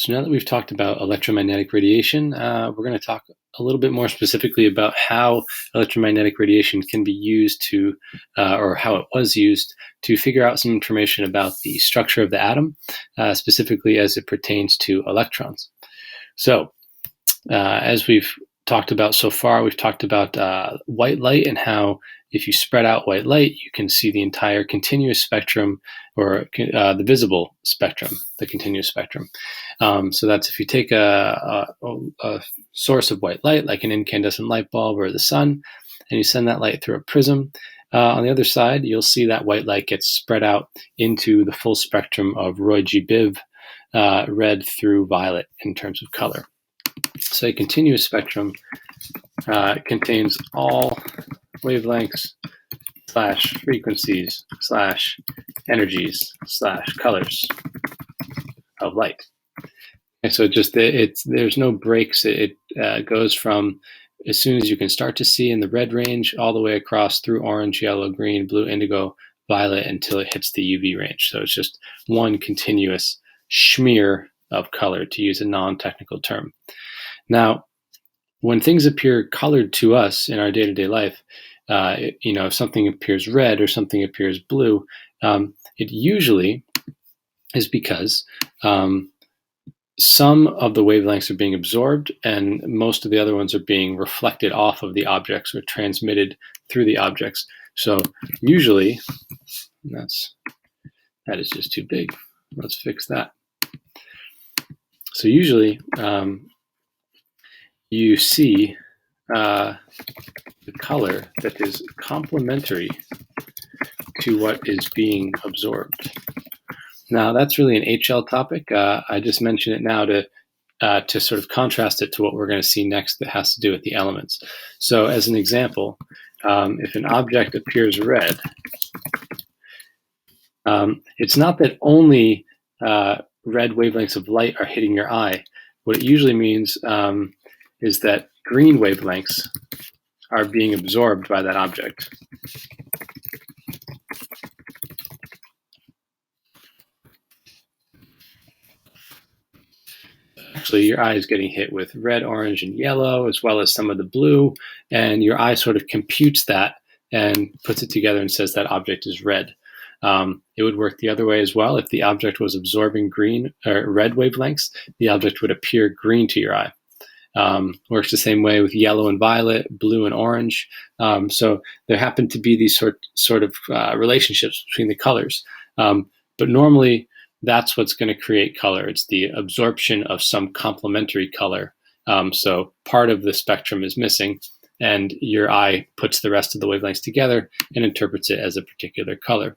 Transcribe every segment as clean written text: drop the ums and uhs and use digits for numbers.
So now that we've talked about electromagnetic radiation, we're going to talk a little bit more specifically about how electromagnetic radiation can be used to, or how it was used to figure out some information about the structure of the atom, specifically as it pertains to electrons. So, as we've talked about so far, we've talked about white light and how if you spread out white light, you can see the entire continuous spectrum, or the visible spectrum, the continuous spectrum. So that's if you take a source of white light, like an incandescent light bulb or the sun, and you send that light through a prism, on the other side, you'll see that white light gets spread out into the full spectrum of Roy G. Biv, red through violet in terms of color. So a continuous spectrum contains all wavelengths / frequencies / energies / colors of light. And so there's no breaks. It goes from as soon as you can start to see in the red range all the way across through orange, yellow, green, blue, indigo, violet until it hits the UV range. So it's just one continuous smear of color, to use a non-technical term. Now, when things appear colored to us in our day-to-day life, if something appears red or something appears blue, it usually is because some of the wavelengths are being absorbed and most of the other ones are being reflected off of the objects or transmitted through the objects. So usually, that is just too big. Let's fix that. So usually, you see the color that is complementary to what is being absorbed. Now, that's really an HL topic. I just mentioned it now to sort of contrast it to what we're going to see next that has to do with the elements. So as an example, if an object appears red, it's not that only red wavelengths of light are hitting your eye. What it usually means is that green wavelengths are being absorbed by that object. Actually, your eye is getting hit with red, orange, and yellow, as well as some of the blue, and your eye sort of computes that and puts it together and says that object is red. It would work the other way as well. If the object was absorbing green or red wavelengths, the object would appear green to your eye. Works the same way with yellow and violet, blue and orange. So there happen to be these sort of relationships between the colors. But normally, that's what's going to create color. It's the absorption of some complementary color. So part of the spectrum is missing, and your eye puts the rest of the wavelengths together and interprets it as a particular color.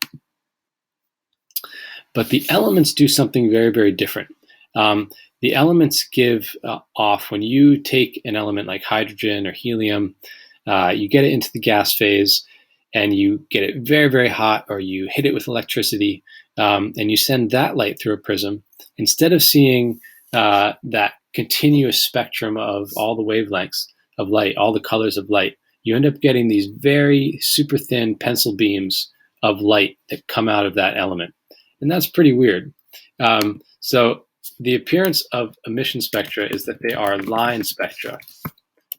But the elements do something very, very different. The elements give off, when you take an element like hydrogen or helium, you get it into the gas phase, and you get it very, very hot, or you hit it with electricity, and you send that light through a prism. Instead of seeing that continuous spectrum of all the wavelengths of light, all the colors of light, you end up getting these very super thin pencil beams of light that come out of that element. And that's pretty weird. So the appearance of emission spectra is that they are line spectra,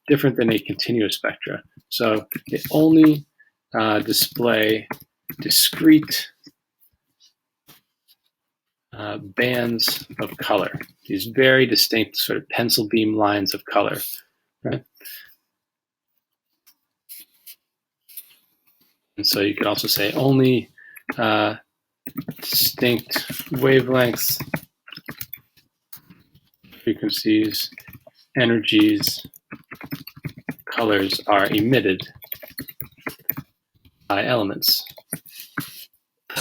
different than a continuous spectra. So they only display discrete bands of color, these very distinct sort of pencil beam lines of color, right? And so you could also say only distinct wavelengths, frequencies, energies, colors are emitted by elements.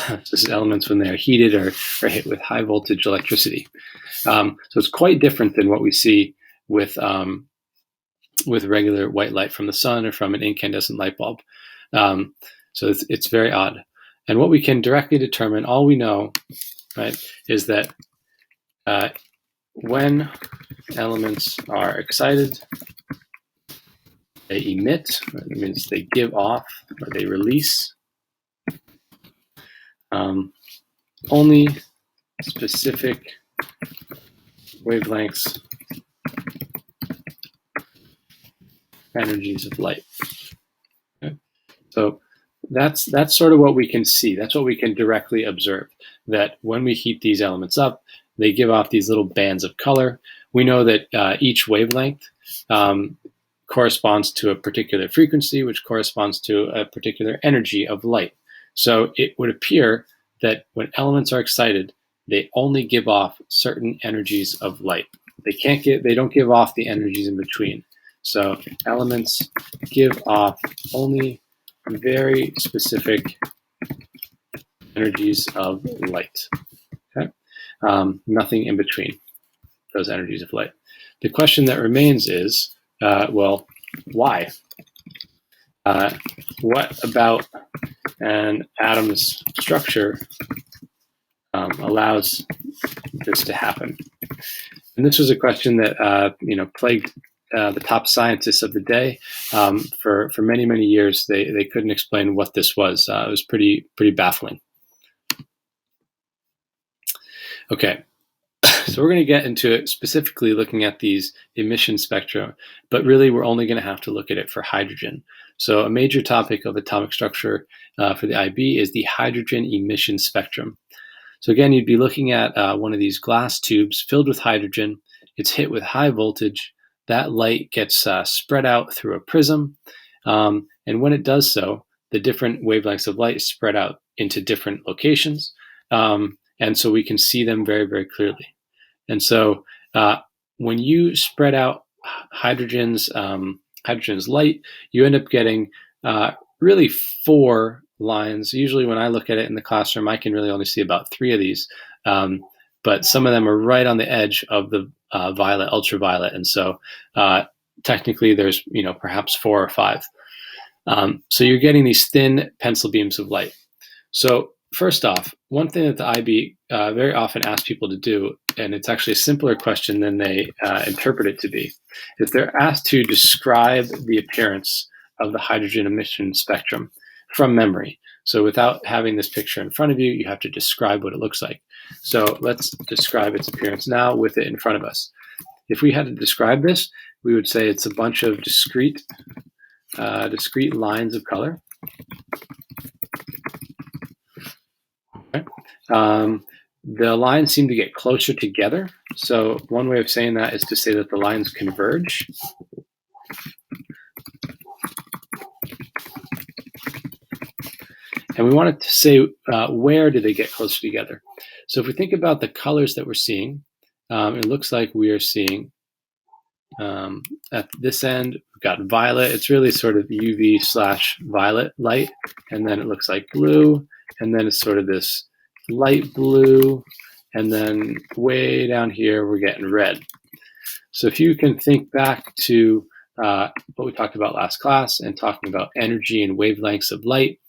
This is elements when they're heated or hit with high voltage electricity. So it's quite different than what we see with regular white light from the sun or from an incandescent light bulb. So it's very odd. And what we can directly determine, all we know, right, is that when elements are excited, they emit, that means they give off or they release only specific wavelengths, energies of light. Okay? So that's sort of what we can see. That's what we can directly observe, that when we heat these elements up, they give off these little bands of color. We know that each wavelength corresponds to a particular frequency, which corresponds to a particular energy of light. So it would appear that when elements are excited, they only give off certain energies of light. They don't give off the energies in between. So elements give off only very specific energies of light. Okay? Nothing in between those energies of light. The question that remains is, well, why? What about an atom's structure allows this to happen? And this was a question that plagued the top scientists of the day. For many, many years, they couldn't explain what this was. It was pretty baffling. Okay, so we're going to get into it specifically looking at these emission spectra, but really we're only going to have to look at it for hydrogen. So a major topic of atomic structure for the IB is the hydrogen emission spectrum. So again, you'd be looking at one of these glass tubes filled with hydrogen. It's hit with high voltage. That light gets spread out through a prism. And when it does so, the different wavelengths of light spread out into different locations. And so we can see them very, very clearly. And so when you spread out hydrogen's light, you end up getting really 4 lines. Usually when I look at it in the classroom, I can really only see about 3 of these. But some of them are right on the edge of the violet, ultraviolet. And so technically there's, perhaps 4 or 5. So you're getting these thin pencil beams of light. So first off, one thing that the IB very often asks people to do, and it's actually a simpler question than they interpret it to be, is they're asked to describe the appearance of the hydrogen emission spectrum from memory. So without having this picture in front of you, you have to describe what it looks like. So let's describe its appearance now with it in front of us. If we had to describe this, we would say it's a bunch of discrete lines of color. Okay. The lines seem to get closer together. So one way of saying that is to say that the lines converge. And we wanted to say, where do they get closer together? So if we think about the colors that we're seeing, it looks like we are seeing at this end, we've got violet. It's really sort of UV/violet light. And then it looks like blue. And then it's sort of this light blue. And then way down here, we're getting red. So if you can think back to what we talked about last class and talking about energy and wavelengths of light,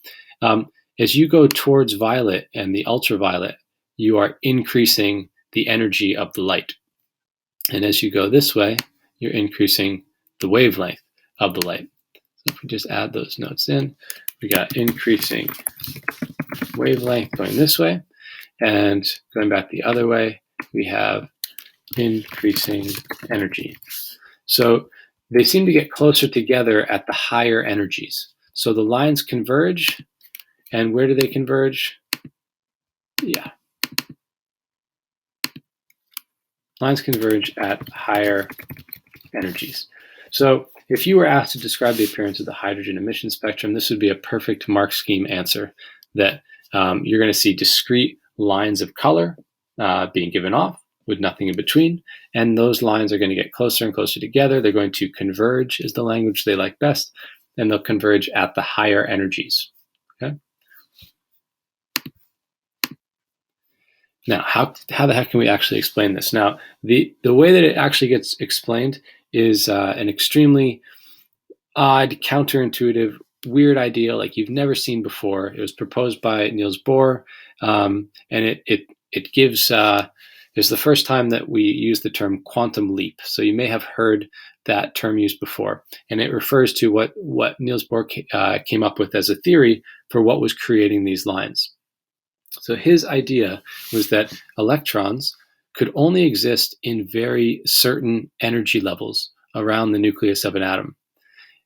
as you go towards violet and the ultraviolet, you are increasing the energy of the light. And as you go this way, you're increasing the wavelength of the light. So if we just add those notes in, we got increasing wavelength going this way, and going back the other way, we have increasing energy. So they seem to get closer together at the higher energies. So the lines converge, and where do they converge? Yeah. Lines converge at higher energies. So if you were asked to describe the appearance of the hydrogen emission spectrum, this would be a perfect mark scheme answer, that you're going to see discrete lines of color being given off with nothing in between. And those lines are going to get closer and closer together. They're going to converge, is the language they like best, and they'll converge at the higher energies. Okay. Now, how the heck can we actually explain this? Now, the way that it actually gets explained is an extremely odd, counterintuitive, weird idea like you've never seen before. It was proposed by Niels Bohr, and it gives is the first time that we use the term quantum leap. So you may have heard that term used before, and it refers to what Niels Bohr came up with as a theory for what was creating these lines. So his idea was that electrons could only exist in very certain energy levels around the nucleus of an atom.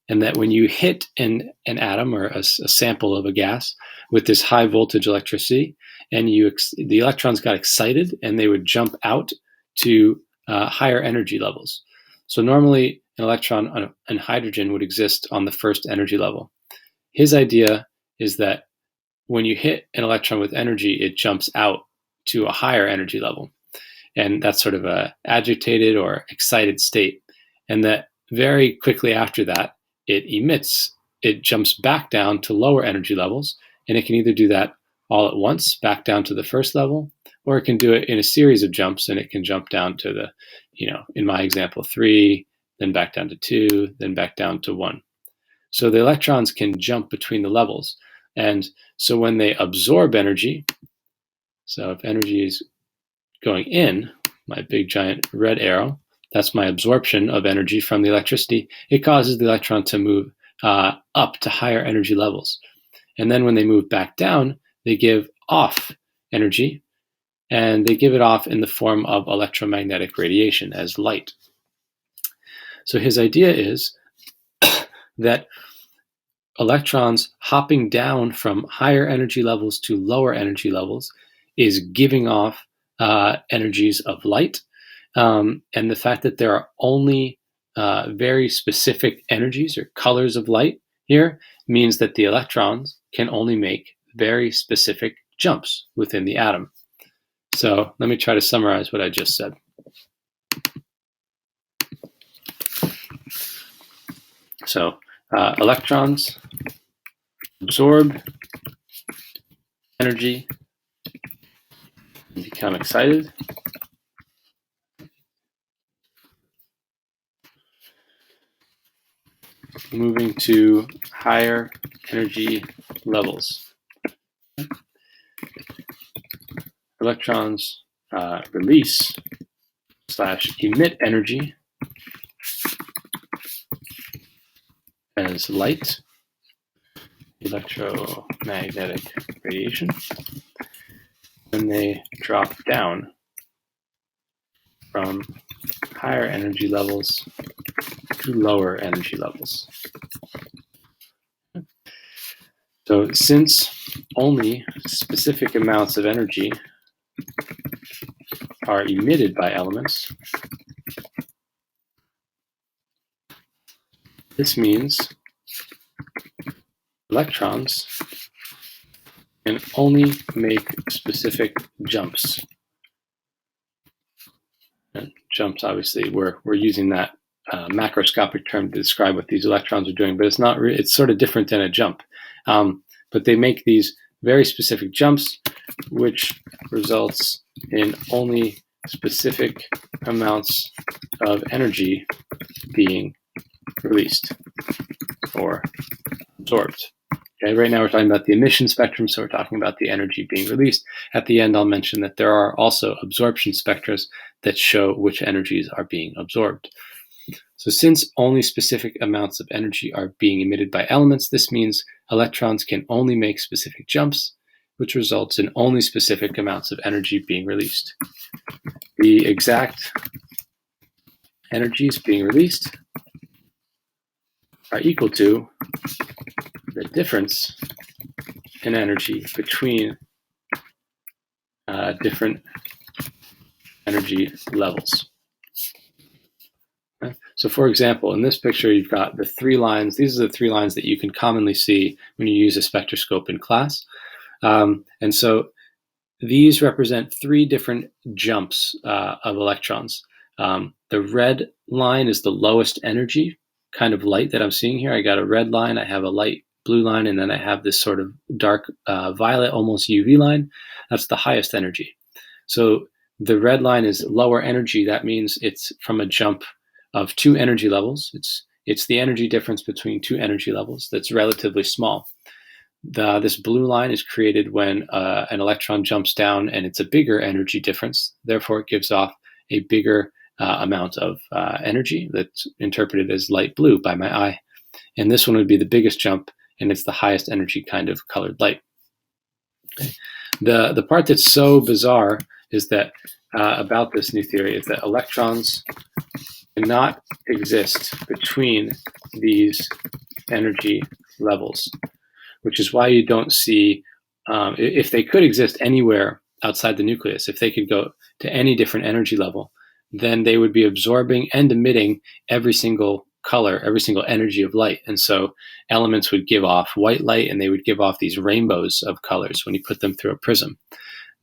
And that when you hit an atom or a sample of a gas with this high voltage electricity, and the electrons got excited and they would jump out to higher energy levels. So normally an electron and hydrogen would exist on the first energy level. His idea is that when you hit an electron with energy, it jumps out to a higher energy level. And that's sort of a agitated or excited state. And that very quickly after that, it jumps back down to lower energy levels, and it can either do that all at once, back down to the first level, or it can do it in a series of jumps, and it can jump down to the, in my example, 3, then back down to 2, then back down to 1. So the electrons can jump between the levels. And so when they absorb energy, so if energy is going in, my big giant red arrow, that's my absorption of energy from the electricity, it causes the electron to move up to higher energy levels. And then when they move back down, they give off energy, and they give it off in the form of electromagnetic radiation as light. So his idea is that electrons hopping down from higher energy levels to lower energy levels is giving off energies of light. And the fact that there are only very specific energies or colors of light here means that the electrons can only make very specific jumps within the atom. So let me try to summarize what I just said. So electrons absorb energy and become excited. Moving to higher energy levels. Electrons release / emit energy as light, electromagnetic radiation, and they drop down from higher energy levels to lower energy levels. So since only specific amounts of energy are emitted by elements, this means electrons can only make specific jumps. And jumps, obviously, we're using that macroscopic term to describe what these electrons are doing, but it's not. It's sort of different than a jump. But they make these very specific jumps, which results in only specific amounts of energy being released or absorbed. Okay, right now we're talking about the emission spectrum, so we're talking about the energy being released. At the end, I'll mention that there are also absorption spectra that show which energies are being absorbed. So since only specific amounts of energy are being emitted by elements, this means electrons can only make specific jumps, which results in only specific amounts of energy being released. The exact energies being released are equal to the difference in energy between different energy levels. Okay. So for example, in this picture, you've got the 3 lines. These are the 3 lines that you can commonly see when you use a spectroscope in class. And so these represent 3 different jumps of electrons. The red line is the lowest energy kind of light that I'm seeing here. I got a red line, I have a light blue line, and then I have this sort of dark violet, almost UV line. That's the highest energy. So the red line is lower energy. That means it's from a jump of 2 energy levels. It's the energy difference between 2 energy levels that's relatively small. This blue line is created when an electron jumps down, and it's a bigger energy difference. Therefore, it gives off a bigger amount of energy that's interpreted as light blue by my eye. And this one would be the biggest jump, and it's the highest energy kind of colored light. Okay. The part that's so bizarre is that about this new theory is that electrons cannot exist between these energy levels, which is why you don't see, if they could exist anywhere outside the nucleus, if they could go to any different energy level, then they would be absorbing and emitting every single color, every single energy of light. And so elements would give off white light and they would give off these rainbows of colors when you put them through a prism.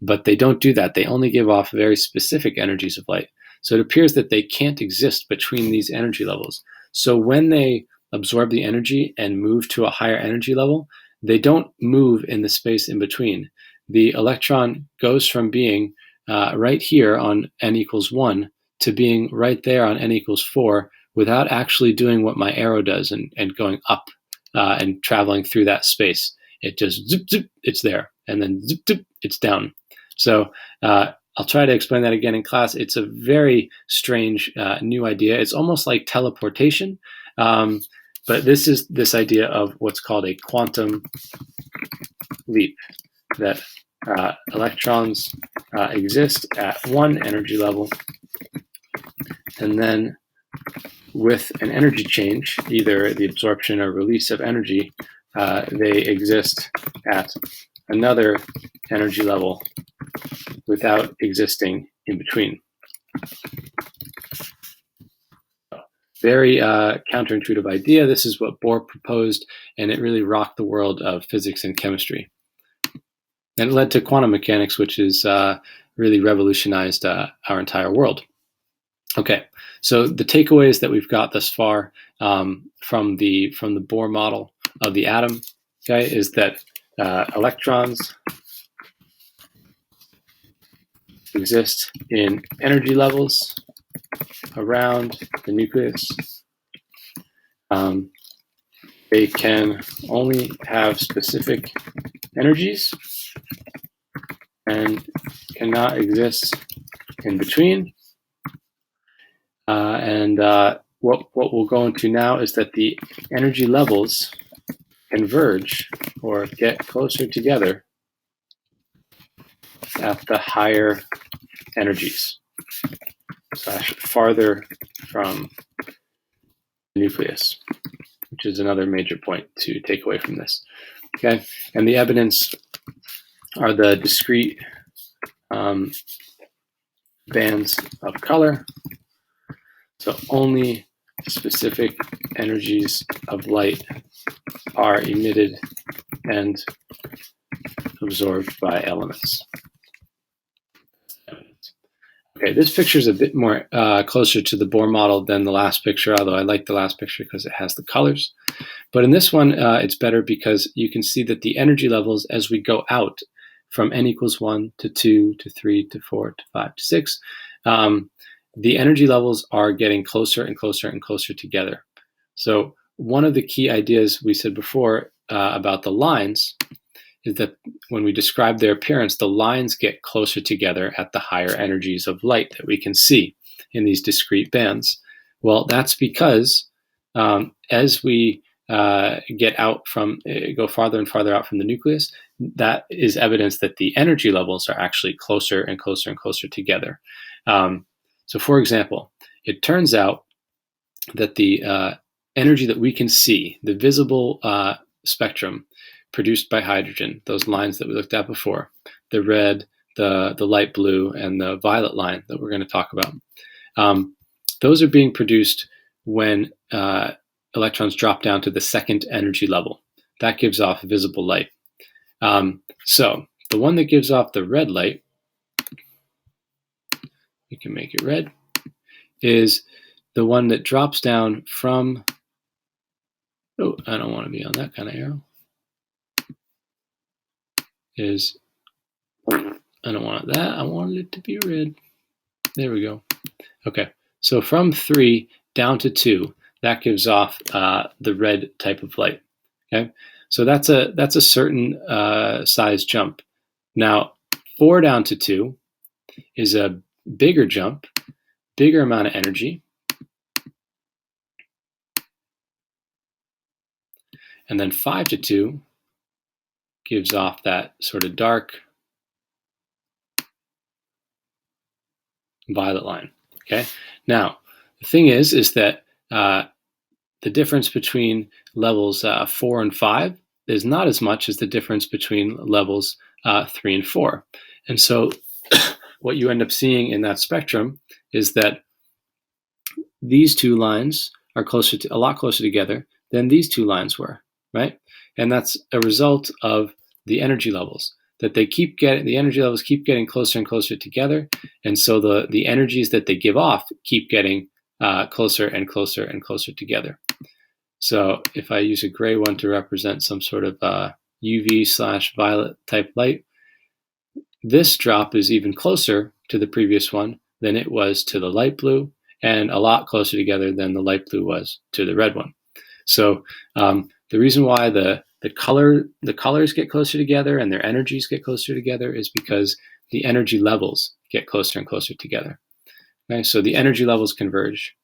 But they don't do that. They only give off very specific energies of light. So it appears that they can't exist between these energy levels. So when they absorb the energy and move to a higher energy level, they don't move in the space in between. The electron goes from being right here on n equals 1 to being right there on n equals 4 without actually doing what my arrow does and going up and traveling through that space. It just zip, zip, it's there, and then zip, zip, it's down. So I'll try to explain that again in class. It's a very strange new idea. It's almost like teleportation, but this is this idea of what's called a quantum leap, that electrons exist at one energy level, and then with an energy change, either the absorption or release of energy, they exist at another energy level without existing in between. Very counterintuitive idea. This is what Bohr proposed, and it really rocked the world of physics and chemistry. And it led to quantum mechanics, which has really revolutionized our entire world. Okay, so the takeaways that we've got thus far from the Bohr model of the atom, okay, is that electrons exist in energy levels around the nucleus. They can only have specific energies and cannot exist in between. What we'll go into now is that the energy levels converge or get closer together at the higher energies, / farther from the nucleus, which is another major point to take away from this. Okay, and the evidence are the discrete bands of color. So only specific energies of light are emitted and absorbed by elements. Okay, this picture is a bit more closer to the Bohr model than the last picture, although I like the last picture because it has the colors. But in this one, it's better because you can see that the energy levels as we go out from n equals 1 to 2 to 3 to 4 to 5 to 6, the energy levels are getting closer and closer and closer together. So one of the key ideas we said before about the lines is that when we describe their appearance, the lines get closer together at the higher energies of light that we can see in these discrete bands. Well, that's because as we get out from, go farther and farther out from the nucleus, that is evidence that the energy levels are actually closer and closer and closer together. So for example, it turns out that the energy that we can see, the visible spectrum produced by hydrogen, those lines that we looked at before, the red, the light blue, and the violet line that we're going to talk about, those are being produced when electrons drop down to the second energy level. That gives off visible light. So the one that gives off the red light, we can make it red, is the one that drops down from, oh, I don't want to be on that kind of arrow, is, I don't want that, I want it to be red. There we go. Okay, so from 3 down to 2, that gives off the red type of light. Okay, so that's a certain size jump. Now 4 down to 2 is a bigger jump, bigger amount of energy. And then 5 to 2 gives off that sort of dark violet line. Okay. Now, the thing is that the difference between levels 4 and 5 is not as much as the difference between levels 3 and 4. And so what you end up seeing in that spectrum is that these two lines are a lot closer together than these two lines were, right? And that's a result of the energy levels, that the energy levels keep getting closer and closer together, and so the energies that they give off keep getting closer and closer and closer together. So if I use a gray one to represent some sort of UV/violet type light, this drop is even closer to the previous one than it was to the light blue, and a lot closer together than the light blue was to the red one. So the reason why the colors get closer together and their energies get closer together is because the energy levels get closer and closer together. Okay, so the energy levels converge.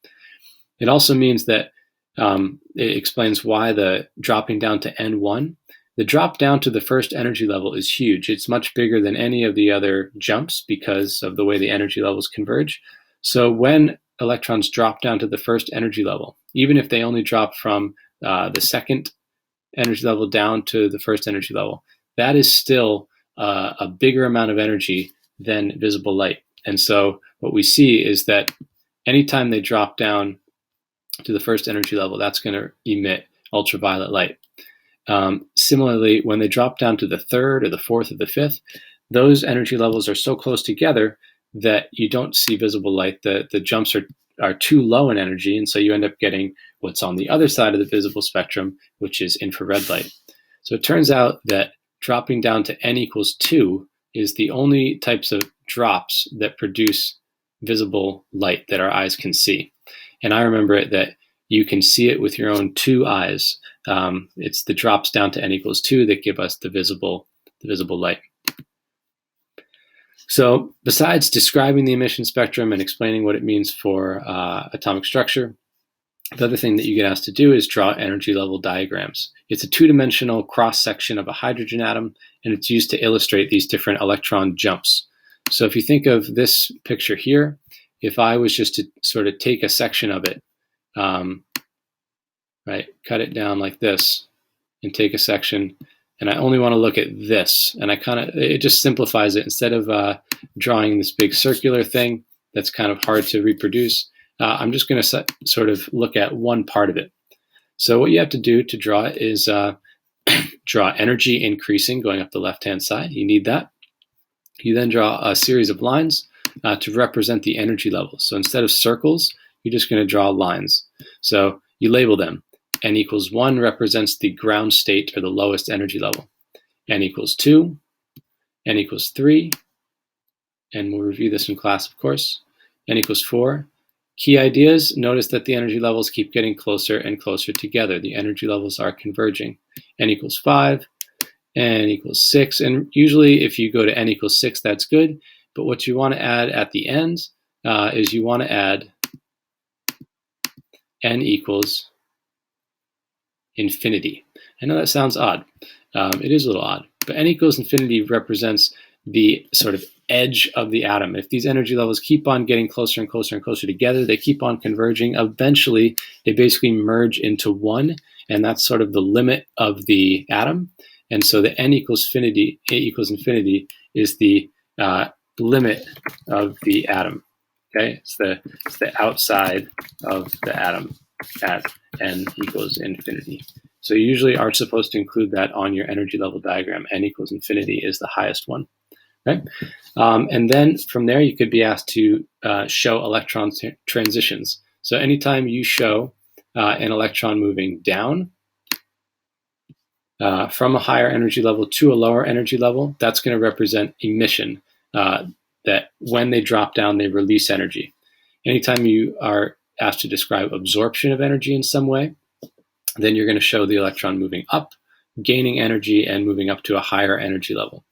It also means that it explains why the dropping down to N1, the drop down to the first energy level is huge. It's much bigger than any of the other jumps because of the way the energy levels converge. So when electrons drop down to the first energy level, even if they only drop from the second energy level down to the first energy level, that is still a bigger amount of energy than visible light. And so what we see is that anytime they drop down to the first energy level, that's going to emit ultraviolet light. Similarly, when they drop down to the third or the fourth or the fifth, those energy levels are so close together that you don't see visible light. The jumps are too low in energy, and so you end up getting what's on the other side of the visible spectrum, which is infrared light. So it turns out that dropping down to n=2 is the only types of drops that produce visible light that our eyes can see. And I remember it that you can see it with your own two eyes. It's the drops down to n=2 that give us the visible light. So besides describing the emission spectrum and explaining what it means for atomic structure, the other thing that you get asked to do is draw energy level diagrams. It's a two-dimensional cross-section of a hydrogen atom, and it's used to illustrate these different electron jumps. So if you think of this picture here, if I was just to sort of take a section of it, right, cut it down like this, and take a section, and I only want to look at this, and it just simplifies it. Instead of drawing this big circular thing that's kind of hard to reproduce, I'm just going to sort of look at one part of it. So what you have to do to draw it is draw energy increasing going up the left-hand side. You need that. You then draw a series of lines to represent the energy levels. So instead of circles, you're just going to draw lines. So you label them. n=1 represents the ground state or the lowest energy level. n=2, n=3, and we'll review this in class, of course. n=4. Key ideas, notice that the energy levels keep getting closer and closer together. The energy levels are converging. n=5, n=6, and usually if you go to n=6, that's good, but what you want to add at the end is you want to add n=infinity. I know that sounds odd. It is a little odd, but n=infinity represents the sort of edge of the atom. If these energy levels keep on getting closer and closer and closer together, they keep on converging. Eventually, they basically merge into one, and that's sort of the limit of the atom. And so the n=infinity is the limit of the atom. Okay, it's the outside of the atom at n=infinity. So you usually are supposed to include that on your energy level diagram. n=infinity is the highest one. Okay? And then from there, you could be asked to show electron transitions. So anytime you show an electron moving down from a higher energy level to a lower energy level, that's going to represent emission, that when they drop down, they release energy. Anytime you are asked to describe absorption of energy in some way, then you're going to show the electron moving up, gaining energy, and moving up to a higher energy level.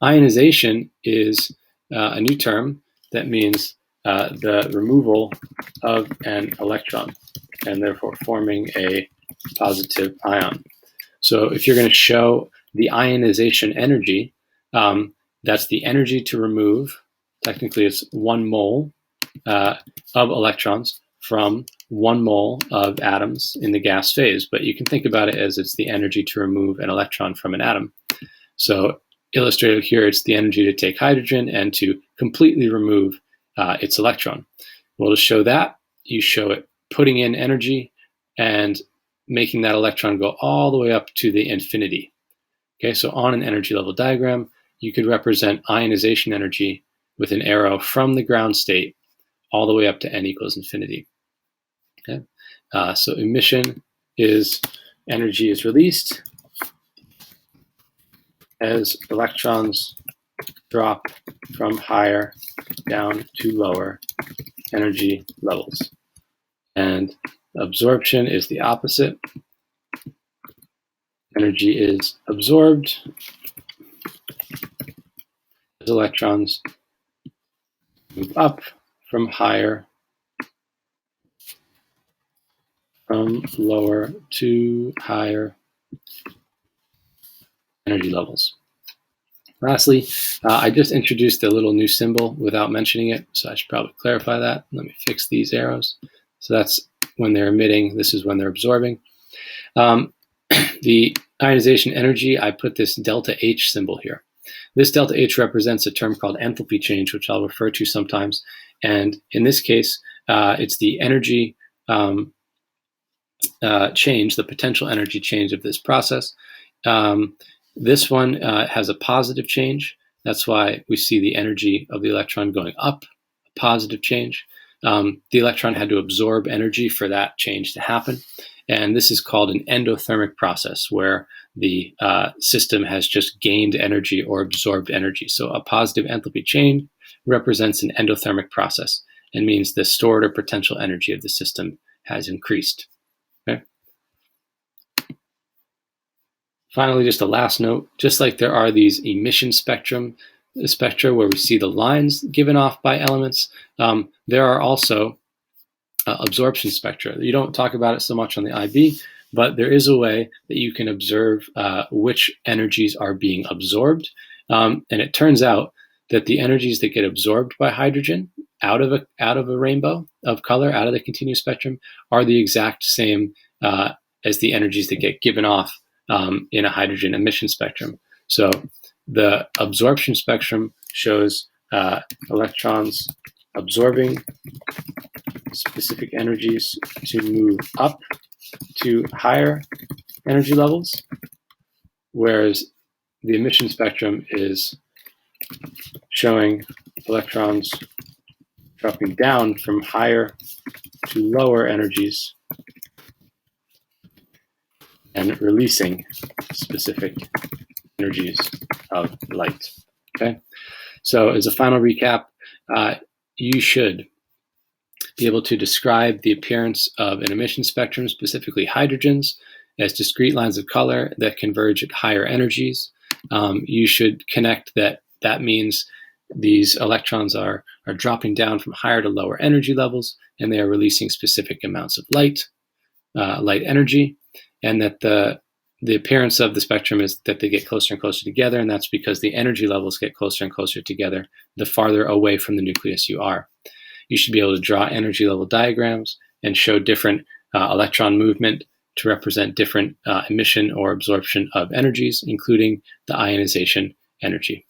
Ionization is a new term that means the removal of an electron and therefore forming a positive ion. So if you're going to show the ionization energy, that's the energy to remove technically it's 1 mole of electrons from 1 mole of atoms in the gas phase, but you can think about it as it's the energy to remove an electron from an atom. So illustrated here, it's the energy to take hydrogen and to completely remove its electron. Well, to show that, you show it putting in energy and making that electron go all the way up to the infinity. Okay, so on an energy level diagram, you could represent ionization energy with an arrow from the ground state all the way up to n equals infinity. Okay, so emission is energy is released as electrons drop from higher down to lower energy levels. And absorption is the opposite. Energy is absorbed as electrons move up from higher, from lower to higher energy levels. Lastly, I just introduced a little new symbol without mentioning it, so I should probably clarify that. Let me fix these arrows. So that's when they're emitting, this is when they're absorbing. The ionization energy, I put this delta H symbol here. This delta H represents a term called enthalpy change, which I'll refer to sometimes. And in this case, it's the energy change, the potential energy change of this process. This one has a positive change. That's why we see the energy of the electron going up, a positive change. The electron had to absorb energy for that change to happen. And this is called an endothermic process, where the system has just gained energy or absorbed energy. So a positive enthalpy change represents an endothermic process and means the stored or potential energy of the system has increased. Okay? Finally, just a last note, just like there are these emission spectra where we see the lines given off by elements, there are also absorption spectra. You don't talk about it so much on the IB, but there is a way that you can observe which energies are being absorbed. And it turns out that the energies that get absorbed by hydrogen out of a rainbow of color, out of the continuous spectrum, are the exact same as the energies that get given off in a hydrogen emission spectrum. So the absorption spectrum shows electrons absorbing specific energies to move up to higher energy levels, whereas the emission spectrum is showing electrons dropping down from higher to lower energies and releasing specific energies of light. Okay, so as a final recap, you should be able to describe the appearance of an emission spectrum, specifically hydrogens, as discrete lines of color that converge at higher energies. You should connect that means these electrons are dropping down from higher to lower energy levels, and they are releasing specific amounts of light energy, and that the appearance of the spectrum is that they get closer and closer together, and that's because the energy levels get closer and closer together the farther away from the nucleus you are. You should be able to draw energy level diagrams and show different electron movement to represent different emission or absorption of energies, including the ionization energy.